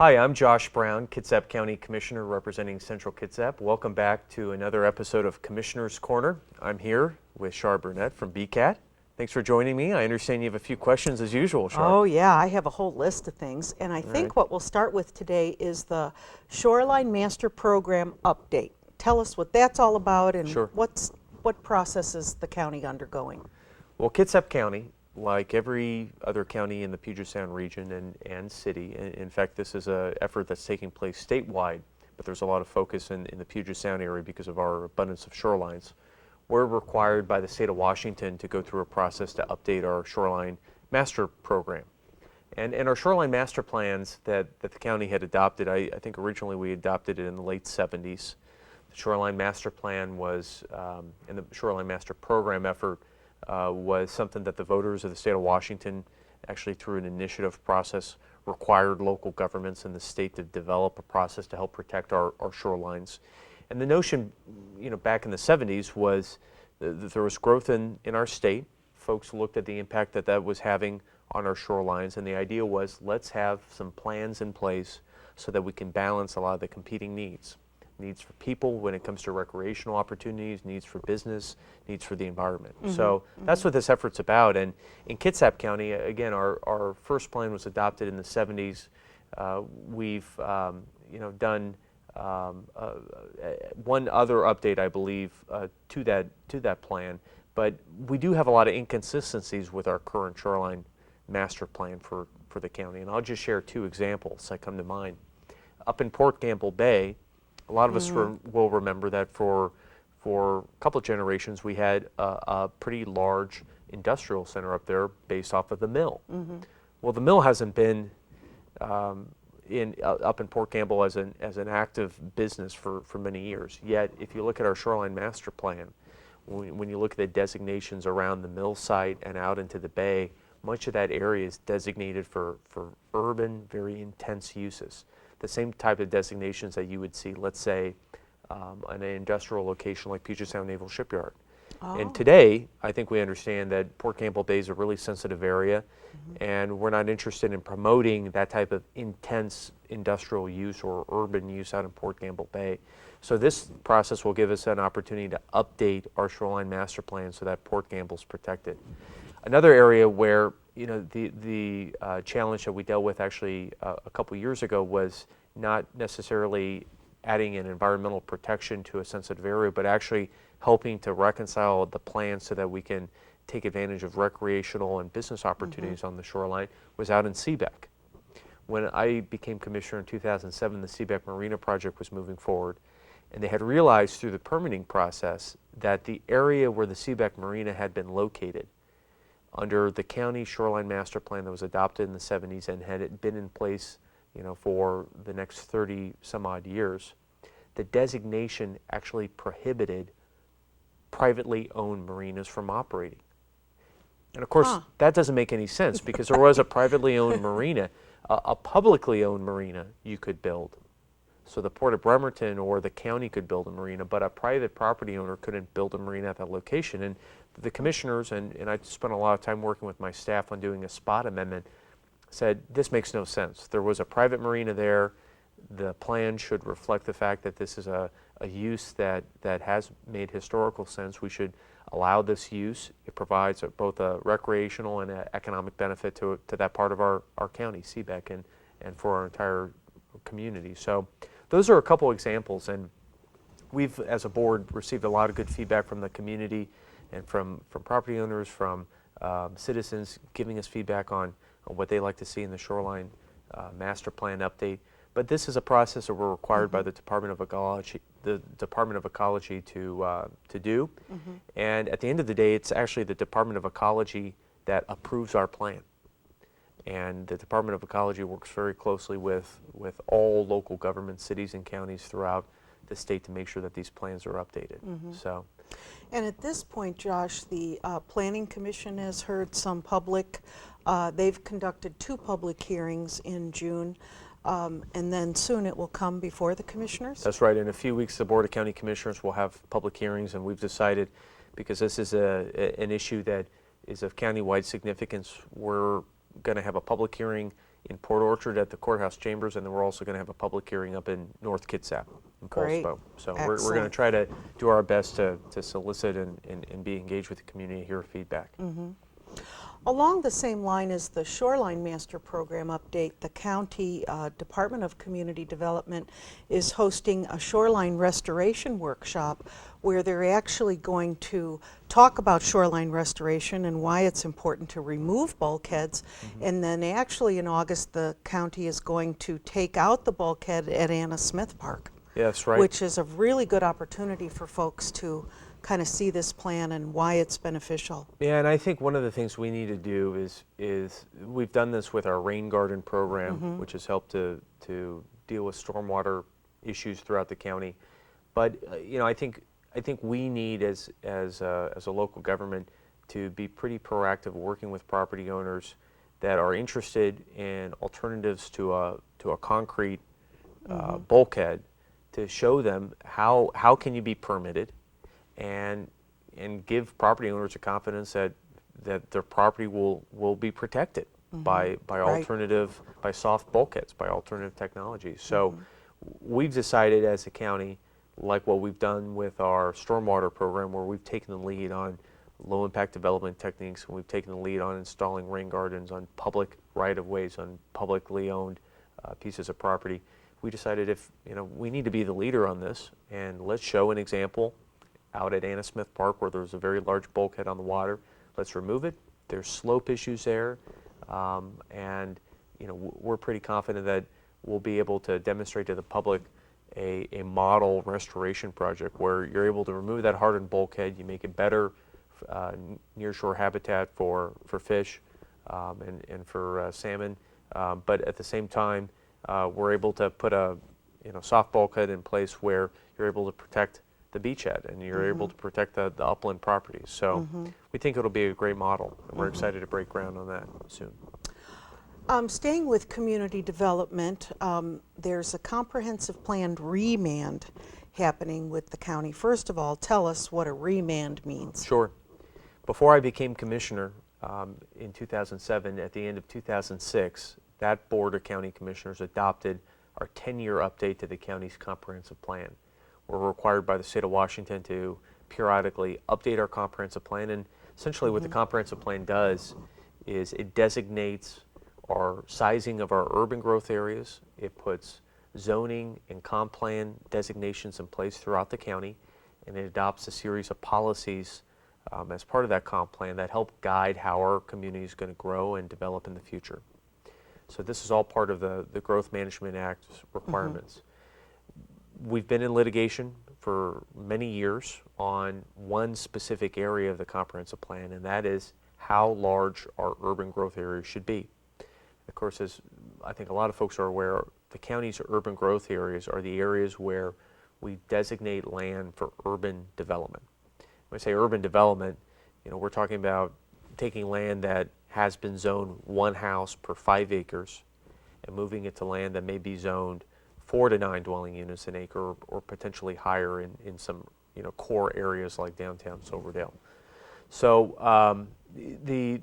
Hi, I'm Josh Brown, Kitsap County Commissioner representing Central Kitsap. Welcome back to another episode of Commissioner's Corner. I'm here with Shar Burnett from BCAT. Thanks for joining me. I understand you have a few questions as usual, Shar. Oh yeah, I have a whole list of things, and I think what we'll start with today is the Shoreline Master Program update. Tell us what that's all about and Sure. what process is the county undergoing? Well, Kitsap County, like every other county in the Puget Sound region and city, in fact, this is an effort that's taking place statewide, but there's a lot of focus in the Puget Sound area because of our abundance of shorelines. We're required by the state of Washington to go through a process to update our Shoreline Master Program. And our Shoreline Master Plans that the county had adopted, I think originally we adopted it in the late 70s. The Shoreline Master Plan was, and the Shoreline Master Program effort was something that the voters of the state of Washington, actually through an initiative process, required local governments in the state to develop a process to help protect our shorelines. And the notion, back in the 70s was that there was growth in our state. Folks looked at the impact that was having on our shorelines, and the idea was let's have some plans in place so that we can balance a lot of the competing needs. Needs for people when it comes to recreational opportunities, needs for business, needs for the environment. So that's what this effort's about. And in Kitsap County, again, our first plan was adopted in the 70s. We've done one other update, I believe, to that plan. But we do have a lot of inconsistencies with our current Shoreline Master Plan for the county. And I'll just share two examples that come to mind. Up in Port Gamble Bay, a lot of us will remember that for a couple of generations we had a pretty large industrial center up there based off of the mill. Well, the mill hasn't been up in Port Gamble as an active business for many years. Yet, if you look at our Shoreline Master Plan, when you look at the designations around the mill site and out into the bay, much of that area is designated for urban, very intense uses. The same type of designations that you would see, let's say, an industrial location like Puget Sound Naval Shipyard. And today, I think we understand that Port Gamble Bay is a really sensitive area, and we're not interested in promoting that type of intense industrial use or urban use out in Port Gamble Bay. So this process will give us an opportunity to update our Shoreline Master Plan so that Port Gamble's protected. Another area where the challenge that we dealt with actually a couple years ago was not necessarily adding an environmental protection to a sensitive area, but actually helping to reconcile the plan so that we can take advantage of recreational and business opportunities on the shoreline, was out in Seebeck. When I became commissioner in 2007, the Seebeck Marina project was moving forward, and they had realized through the permitting process that the area where the Seebeck Marina had been located under the county Shoreline Master Plan that was adopted in the 70s and had been in place for the next 30 some odd years, the designation actually prohibited privately owned marinas from operating. And of course, that doesn't make any sense because there was a privately owned marina, a publicly owned marina you could build. So the Port of Bremerton or the county could build a marina, but a private property owner couldn't build a marina at that location. And the commissioners, and I spent a lot of time working with my staff on doing a spot amendment, said this makes no sense. There was a private marina there. The plan should reflect the fact that this is a use that has made historical sense. We should allow this use. It provides both a recreational and an economic benefit to that part of our county, Seebeck, and for our entire community. So those are a couple examples, and we've, as a board, received a lot of good feedback from the community and from property owners, from citizens giving us feedback on what they like to see in the Shoreline Master Plan update. But this is a process that we're required by the Department of Ecology, to do. And at the end of the day, it's actually the Department of Ecology that approves our plan. And the Department of Ecology works very closely with all local governments, cities and counties throughout the state to make sure that these plans are updated. So. And at this point, Josh, the Planning Commission has heard some public. They've conducted 2 public hearings in June, and then soon it will come before the commissioners? That's right. In a few weeks, the Board of County Commissioners will have public hearings, and we've decided, because this is an issue that is of countywide significance, we're going to have a public hearing in Port Orchard at the courthouse chambers, and then we're also going to have a public hearing up in North Kitsap in Great. Paulsbo. So we're going to Excellent. try to do our best to solicit and be engaged with the community and hear feedback. Along the same line as the Shoreline Master Program update, the County Department of Community Development is hosting a shoreline restoration workshop where they're actually going to talk about shoreline restoration and why it's important to remove bulkheads. And then actually in August, the county is going to take out the bulkhead at Anna Smith Park. Yeah, that's right. Which is a really good opportunity for folks to kind of see this plan and why it's beneficial. Yeah, and I think one of the things we need to do is we've done this with our rain garden program, which has helped to deal with stormwater issues throughout the county. But you know, I think we need as a local government to be pretty proactive, working with property owners that are interested in alternatives to a concrete bulkhead, to show them how can you be permitted, and give property owners a confidence that their property will be protected by alternative, by soft bulkheads, by alternative technologies. So we've decided as a county, like what we've done with our stormwater program, where we've taken the lead on low impact development techniques, and we've taken the lead on installing rain gardens on public right-of-ways, on publicly owned pieces of property. We decided, if we need to be the leader on this, and let's show an example out at Anna Smith Park where there's a very large bulkhead on the water. Let's remove it. There's slope issues there, and we're pretty confident that we'll be able to demonstrate to the public a model restoration project where you're able to remove that hardened bulkhead. You make it better nearshore habitat for fish and for salmon, but at the same time, we're able to put a soft bulkhead in place where you're able to protect the beachhead and you're able to protect the upland properties. So we think it'll be a great model, and we're excited to break ground on that soon. Staying with community development, there's a comprehensive planned remand happening with the county. First of all, tell us what a remand means. Sure. Before I became commissioner in 2007, at the end of 2006, that Board of County Commissioners adopted our 10-year update to the county's comprehensive plan. We're required by the state of Washington to periodically update our comprehensive plan, and essentially what the comprehensive plan does is it designates our sizing of our urban growth areas. It puts zoning and comp plan designations in place throughout the county, and it adopts a series of policies as part of that comp plan that help guide how our community is going to grow and develop in the future. So this is all part of the Growth Management Act requirements. We've been in litigation for many years on one specific area of the comprehensive plan, and that is how large our urban growth areas should be. Of course, as I think a lot of folks are aware, the county's urban growth areas are the areas where we designate land for urban development. When I say urban development, we're talking about taking land that has been zoned one house per 5 acres and moving it to land that may be zoned 4 to 9 dwelling units an acre, or potentially higher in some core areas like downtown Silverdale. So the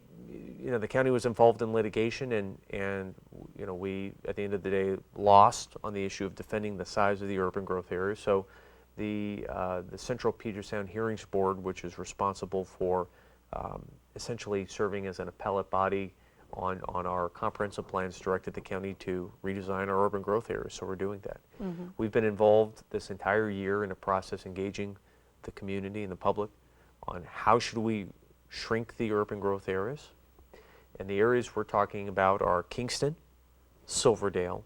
county was involved in litigation, and we at the end of the day lost on the issue of defending the size of the urban growth area. So the Central Puget Sound Hearings Board, which is responsible for essentially serving as an appellate body on our comprehensive plans, directed the county to redesign our urban growth areas. So we're doing that. We've been involved this entire year in a process engaging the community and the public on how should we shrink the urban growth areas. And the areas we're talking about are Kingston, Silverdale,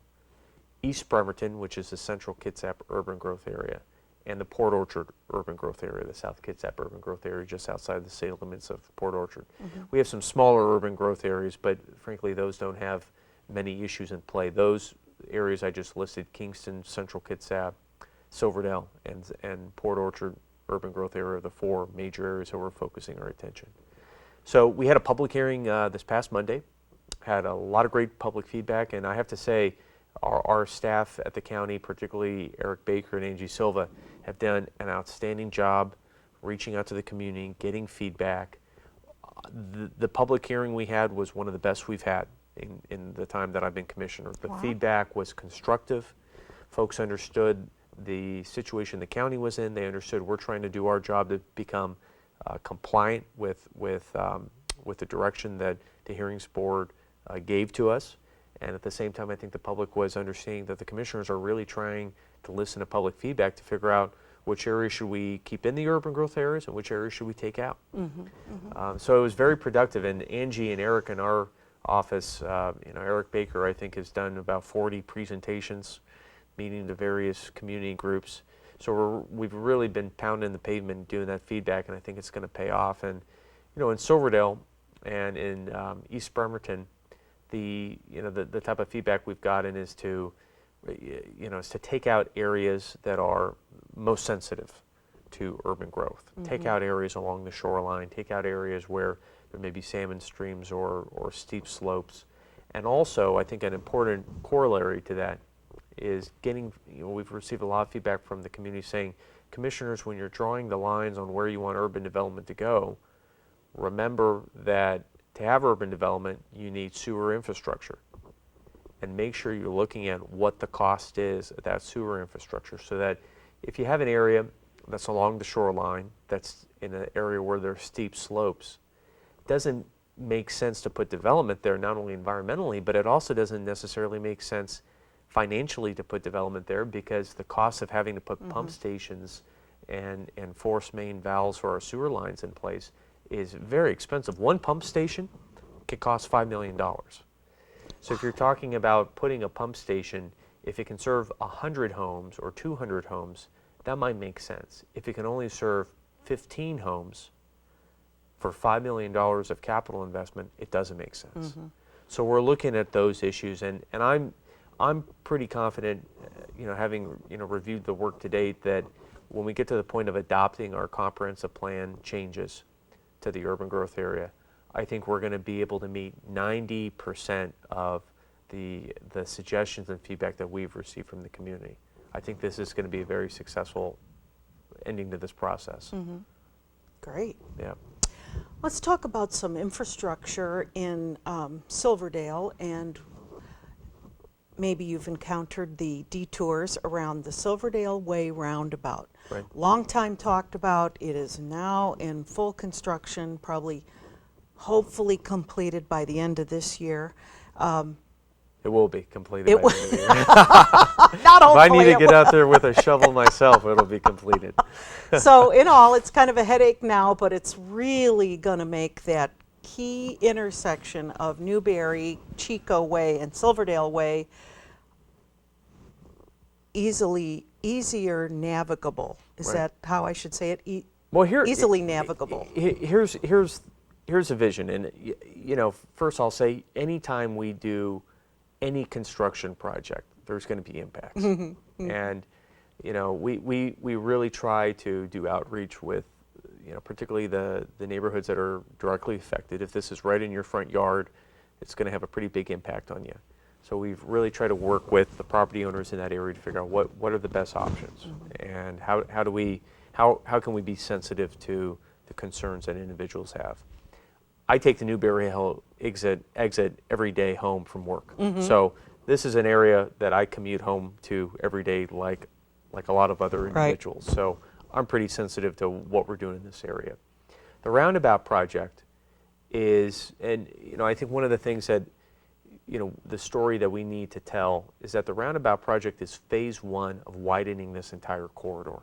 East Bremerton, which is the Central Kitsap urban growth area, and the Port Orchard urban growth area, the South Kitsap urban growth area just outside the city limits of Port Orchard. We have some smaller urban growth areas, but frankly those don't have many issues in play. Those areas I just listed, Kingston, Central Kitsap, Silverdale, and Port Orchard urban growth area, are the 4 major areas that we're focusing our attention. So we had a public hearing this past Monday, had a lot of great public feedback, and I have to say our staff at the county, particularly Eric Baker and Angie Silva, have done an outstanding job reaching out to the community, getting feedback. The public hearing we had was one of the best we've had in the time that I've been commissioner. The Wow. feedback was constructive. Folks understood the situation the county was in. They understood we're trying to do our job to become compliant with the direction that the hearings board gave to us. And at the same time, I think the public was understanding that the commissioners are really trying to listen to public feedback to figure out which areas should we keep in the urban growth areas and which areas should we take out. So it was very productive. And Angie and Eric in our office, Eric Baker, I think, has done about 40 presentations, meeting the various community groups. So we've really been pounding the pavement doing that feedback, and I think it's going to pay off. And in Silverdale and in East Bremerton, the type of feedback we've gotten is to take out areas that are most sensitive to urban growth. Take out areas along the shoreline. Take out areas where there may be salmon streams or steep slopes. And also, I think an important corollary to that is we've received a lot of feedback from the community saying, commissioners, when you're drawing the lines on where you want urban development to go, remember that to have urban development, you need sewer infrastructure. And make sure you're looking at what the cost is of that sewer infrastructure, so that if you have an area that's along the shoreline, that's in an area where there's steep slopes, it doesn't make sense to put development there, not only environmentally, but it also doesn't necessarily make sense financially to put development there, because the cost of having to put pump stations and force main valves for our sewer lines in place is very expensive. One pump station could cost $5 million. So if you're talking about putting a pump station, if it can serve 100 homes or 200 homes, that might make sense. If it can only serve 15 homes for $5 million of capital investment, it doesn't make sense. So we're looking at those issues, and I'm pretty confident, having reviewed the work to date, that when we get to the point of adopting our comprehensive plan changes to the urban growth area, I think we're going to be able to meet 90% of the suggestions and feedback that we've received from the community. I think this is going to be a very successful ending to this process. Great. Yeah. Let's talk about some infrastructure in Silverdale, and maybe you've encountered the detours around the Silverdale Way roundabout. Right. Long time talked about. It is now in full construction, probably hopefully completed by the end of this year. It will be completed It by will- the end of the year. Not If I hopefully. need to it get will. out there with a shovel myself, it'll be completed. So in all, it's kind of a headache now, but it's really going to make that key intersection of Newberry, Chico Way, and Silverdale Way easier navigable. Is Right. that how I should say it? Well, Easily navigable. Here's a vision, and first I'll say, anytime we do any construction project, there's going to be impacts, and we really try to do outreach with particularly the neighborhoods that are directly affected. If this is right in your front yard, it's going to have a pretty big impact on you. So we've really tried to work with the property owners in that area to figure out what are the best options, and how can we be sensitive to the concerns that individuals have. I take the Newberry Hill exit every day home from work. So this is an area that I commute home to every day, like a lot of other individuals. So I'm pretty sensitive to what we're doing in this area. The roundabout project is, and I think one of the things that the story that we need to tell is that the roundabout project is phase one of widening this entire corridor.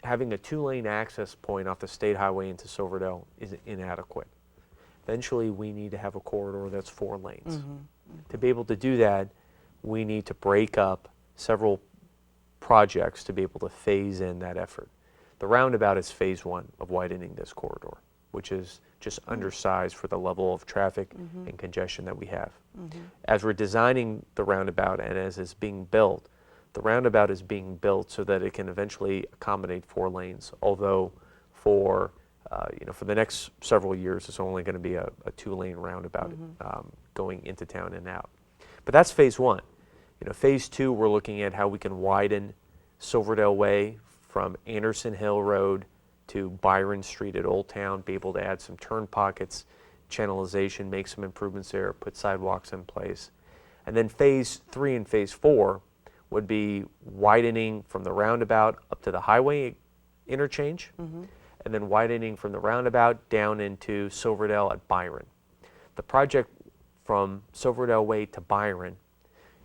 Having a 2-lane access point off the state highway into Silverdale is inadequate. Eventually, we need to have a corridor that's 4 lanes. To be able to do that, we need to break up several projects to be able to phase in that effort. The roundabout is phase one of widening this corridor, which is just undersized for the level of traffic and congestion that we have. As we're designing the roundabout and as it's being built, the roundabout is being built so that it can eventually accommodate 4 lanes, although for the next several years, it's only going to be a 2-lane roundabout going into town and out. But that's phase one. Phase two, we're looking at how we can widen Silverdale Way from Anderson Hill Road to Byron Street at Old Town, be able to add some turn pockets, channelization, make some improvements there, put sidewalks in place. And then phase 3 and phase 4 would be widening from the roundabout up to the highway interchange, and then widening from the roundabout down into Silverdale at Byron. The project from Silverdale Way to Byron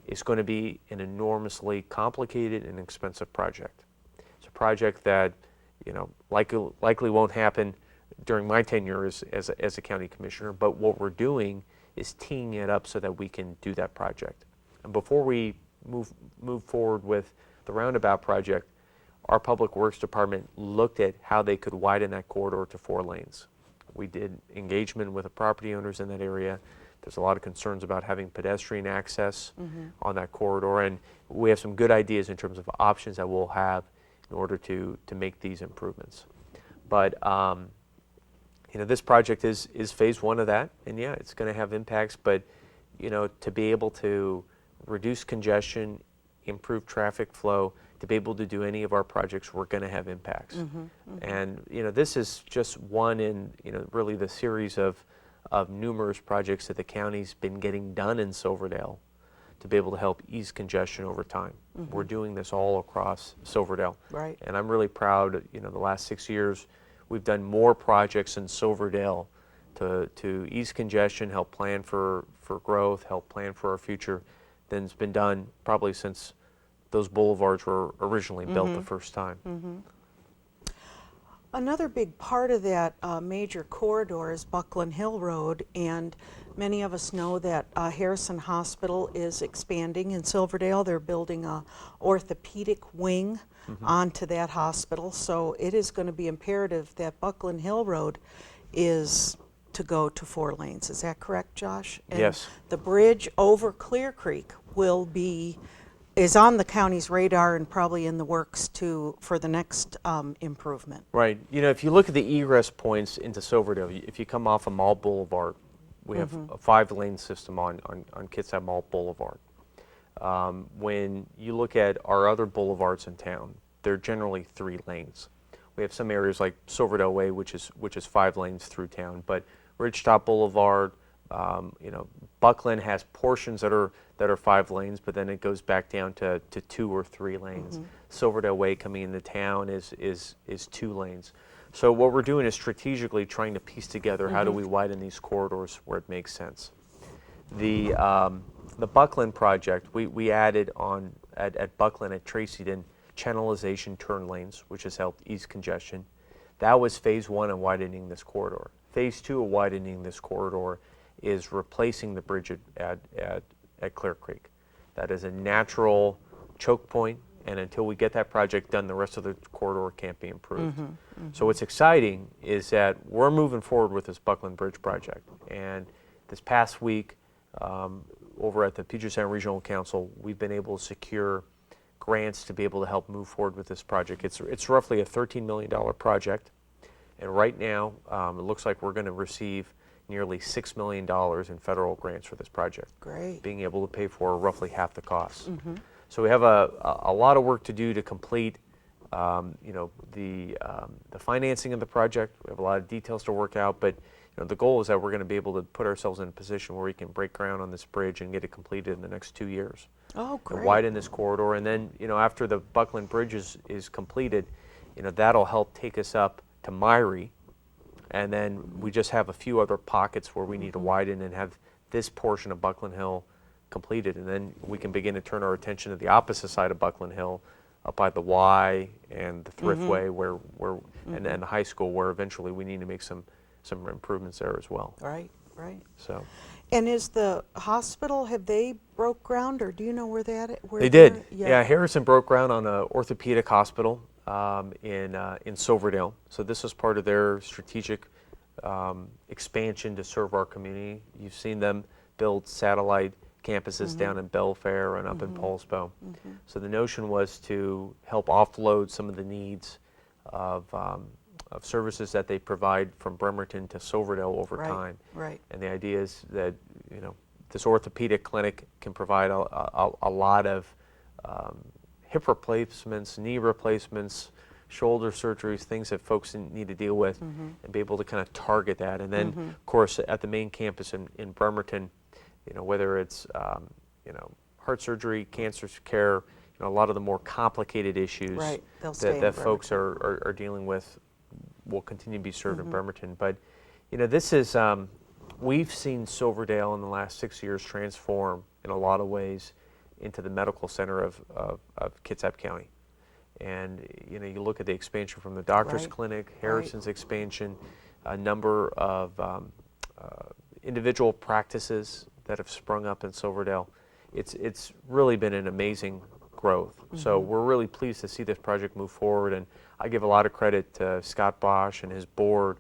is going to be an enormously complicated and expensive project. It's a project that, likely won't happen during my tenure as a county commissioner, but what we're doing is teeing it up so that we can do that project. And before we move forward with the roundabout project, our Public Works Department looked at how they could widen that corridor to 4 lanes. We did engagement with the property owners in that area. There's a lot of concerns about having pedestrian access on that corridor, and we have some good ideas in terms of options that we'll have in order to make these improvements. But this project is phase 1 of that, and yeah, it's going to have impacts, but to be able to reduce congestion, improve traffic flow, to be able to do any of our projects, we're going to have impacts. And this is just one in really the series of numerous projects that the county's been getting done in Silverdale to be able to help ease congestion over time. We're doing this all across Silverdale. Right. And I'm really proud, the last 6 years, we've done more projects in Silverdale to ease congestion, help plan for growth, help plan for our future than's been done probably since those boulevards were originally built the first time. Another big part of that major corridor is Buckland Hill Road, and many of us know that Harrison Hospital is expanding in Silverdale. They're building a orthopedic wing onto that hospital, so it is going to be imperative that Buckland Hill Road is to go to 4 lanes. Is that correct, Josh? And yes. The bridge over Clear Creek is on the county's radar and probably in the works for the next improvement. Right. If you look at the egress points into Silverdale, if you come off of Mall Boulevard, we have a 5-lane system on Kitsap Mall Boulevard. When you look at our other boulevards in town, they're generally 3 lanes. We have some areas like Silverdale Way, which is 5 lanes through town, but Ridgetop Boulevard, Buckland has portions that are 5 lanes, but then it goes back down to 2 or 3 lanes. Silverdale Way coming into town is 2 lanes. So what we're doing is strategically trying to piece together how do we widen these corridors where it makes sense. The Buckland project, we added on at Buckland at Tracyton channelization turn lanes, which has helped ease congestion. That was phase 1 of widening this corridor. Phase 2 of widening this corridor is replacing the bridge at Clear Creek. That is a natural choke point, and until we get that project done, the rest of the corridor can't be improved. So what's exciting is that we're moving forward with this Buckland Bridge project, and this past week over at the Puget Sound Regional Council, we've been able to secure grants to be able to help move forward with this project. It's roughly a $13 million project, and right now it looks like we're going to receive nearly $6 million in federal grants for this project. Great. Being able to pay for roughly half the cost. So we have a lot of work to do to complete the financing of the project. We have a lot of details to work out, but the goal is that we're going to be able to put ourselves in a position where we can break ground on this bridge and get it completed in the next 2 years. Oh, great. And widen this corridor, and then after the Buckland Bridge is completed, that'll help take us up to Myrie, and then we just have a few other pockets where we need to widen and have this portion of Buckland Hill completed, and then we can begin to turn our attention to the opposite side of Buckland Hill, up by the Y and the Thriftway, where and the high school, where eventually we need to make some improvements there as well. Right, right. So. And is the hospital, have they broke ground, or do you know where that? They did. Yeah, Harrison broke ground on an orthopedic hospital in Silverdale. So this is part of their strategic expansion to serve our community. You've seen them build satellite campuses down in Belfair and up in Paulsbo. So the notion was to help offload some of the needs of services that they provide from Bremerton to Silverdale over time. Right. And the idea is that this orthopedic clinic can provide a lot of hip replacements, knee replacements, shoulder surgeries, things that folks need to deal with, and be able to kind of target that. And then, of course, at the main campus in Bremerton, whether it's heart surgery, cancer care, a lot of the more complicated issues Right. They'll stay in that folks Bremerton. are dealing with will continue to be served in Bremerton. But this is we've seen Silverdale in the last 6 years transform in a lot of ways into the medical center of Kitsap County. And you look at the expansion from the doctor's Right. clinic, Harrison's expansion, a number of individual practices that have sprung up in Silverdale. It's really been an amazing growth. So we're really pleased to see this project move forward, and I give a lot of credit to Scott Bosch and his board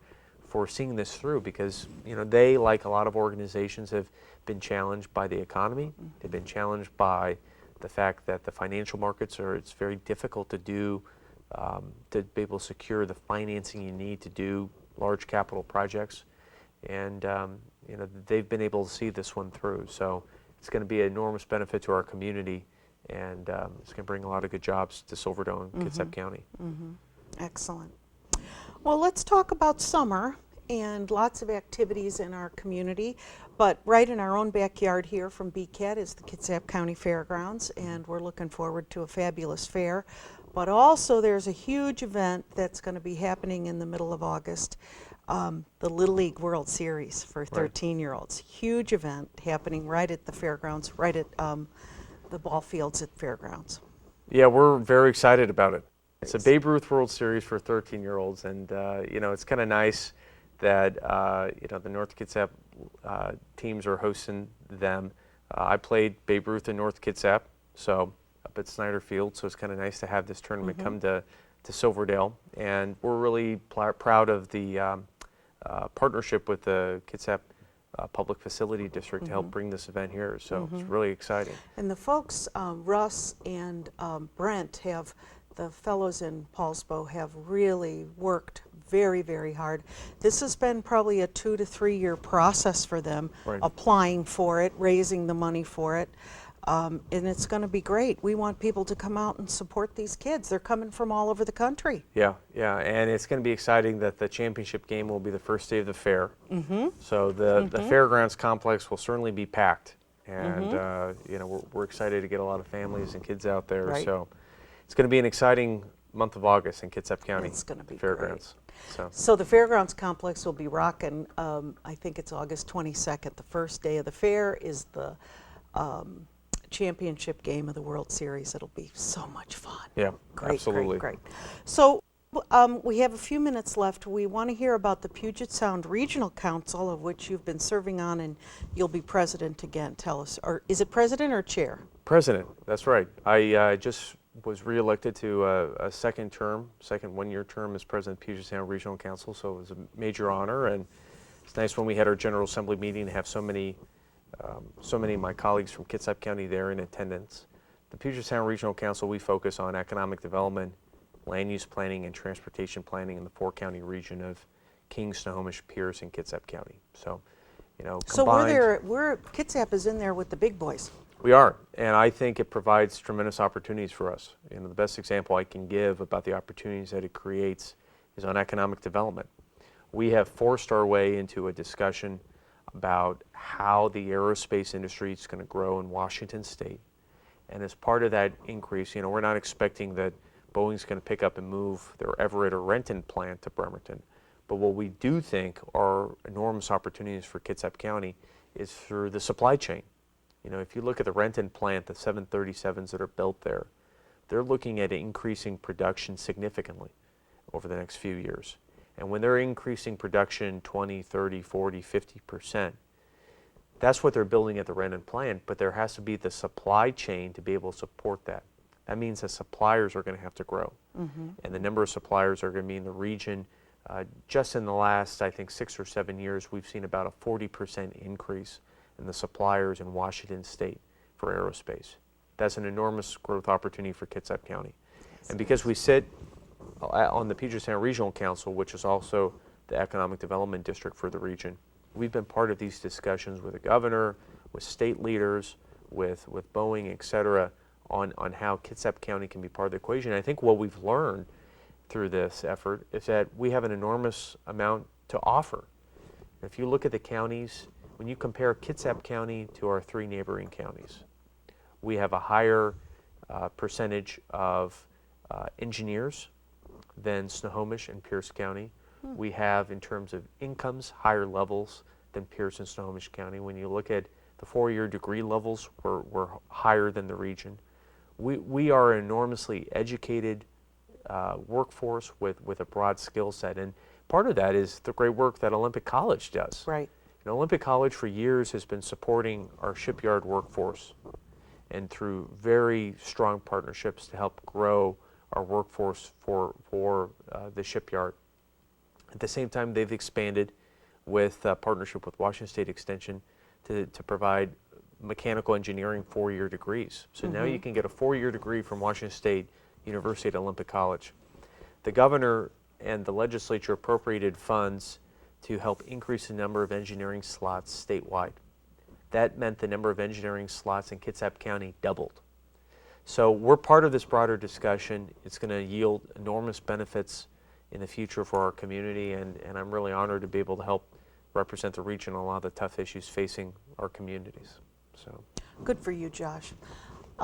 for seeing this through, because they, like a lot of organizations, have been challenged by the economy. They've been challenged by the fact that the financial markets it's very difficult to do, to be able to secure the financing you need to do large capital projects. And they've been able to see this one through. So it's going to be an enormous benefit to our community, and it's going to bring a lot of good jobs to Silverdale and Kitsap County. Excellent. Well, let's talk about summer and lots of activities in our community. But right in our own backyard here from BCAT is the Kitsap County Fairgrounds, and we're looking forward to a fabulous fair. But also there's a huge event that's going to be happening in the middle of August, the Little League World Series for 13-year-olds. Huge event happening right at the fairgrounds, right at the ball fields at fairgrounds. Yeah, we're very excited about it. It's a Babe Ruth World Series for 13-year-olds, and it's kind of nice that the North Kitsap teams are hosting them. I played Babe Ruth in North Kitsap, so up at Snyder Field, so it's kind of nice to have this tournament come to Silverdale, and we're really proud of the partnership with the Kitsap Public Facility District to help bring this event here, so it's really exciting. And the folks, Russ and Brent, the fellows in Paulsbo have really worked very, very hard. This has been probably a 2 to 3 year process for them, applying for it, raising the money for it, and it's going to be great. We want people to come out and support these kids. They're coming from all over the country. Yeah, and it's going to be exciting that the championship game will be the first day of the fair. So the fairgrounds complex will certainly be packed, and we're excited to get a lot of families and kids out there. Right. So it's going to be an exciting month of August in Kitsap County. It's going to be fairgrounds. So the fairgrounds complex will be rocking. I think it's August 22nd. The first day of the fair is the championship game of the World Series. It'll be so much fun. Yeah, Great, absolutely. great. So we have a few minutes left. We want to hear about the Puget Sound Regional Council, of which you've been serving on, and you'll be president again. Tell us, or is it president or chair? President, that's right. I just was reelected to a second 1-year term as president of Puget Sound Regional Council, so it was a major honor, and it's nice when we had our General Assembly meeting to have so many of my colleagues from Kitsap County there in attendance. The Puget Sound Regional Council, we focus on economic development, land use planning, and transportation planning in the 4-county region of King, Snohomish, Pierce, and Kitsap County. So, combined, So Kitsap is in there with the big boys. We are, and I think it provides tremendous opportunities for us. The best example I can give about the opportunities that it creates is on economic development. We have forced our way into a discussion about how the aerospace industry is going to grow in Washington State. And as part of that increase, we're not expecting that Boeing's going to pick up and move their Everett or Renton plant to Bremerton. But what we do think are enormous opportunities for Kitsap County is through the supply chain. If you look at the Renton plant, the 737s that are built there, they're looking at increasing production significantly over the next few years. And when they're increasing production 20, 30, 40, 50%, that's what they're building at the Renton plant, but there has to be the supply chain to be able to support that. That means that suppliers are going to have to grow. And the number of suppliers are going to be in the region. Just in the last, I think, 6 or 7 years, we've seen about a 40% increase in the suppliers in Washington State for aerospace. That's an enormous growth opportunity for Kitsap County. And because we sit on the Puget Sound Regional Council, which is also the economic development district for the region, we've been part of these discussions with the governor, with state leaders, with Boeing, et cetera, on how Kitsap County can be part of the equation. And I think what we've learned through this effort is that we have an enormous amount to offer. If you look at the counties, when you compare Kitsap County to our 3 neighboring counties, we have a higher percentage of engineers than Snohomish and Pierce County. We have, in terms of incomes, higher levels than Pierce and Snohomish County. When you look at the 4-year degree levels, we're higher than the region. We are an enormously educated workforce with a broad skill set, and part of that is the great work that Olympic College does. Right. You know, Olympic College for years has been supporting our shipyard workforce, and through very strong partnerships to help grow our workforce for the shipyard. At the same time, they've expanded with a partnership with Washington State Extension to provide mechanical engineering 4-year degrees. So now you can get a 4-year degree from Washington State University at Olympic College. The governor and the legislature appropriated funds to help increase the number of engineering slots statewide. That meant the number of engineering slots in Kitsap County doubled. So we're part of this broader discussion. It's going to yield enormous benefits in the future for our community, and I'm really honored to be able to help represent the region on a lot of the tough issues facing our communities. So Good for you, Josh.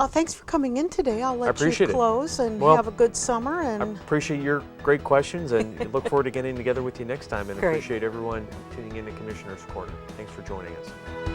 Thanks for coming in today. I'll let you appreciate it. close and Well, have a good summer. I And appreciate your great questions, and look forward to getting together with you next time, and Great. appreciate everyone tuning in to Commissioner's Court. Thanks for joining us.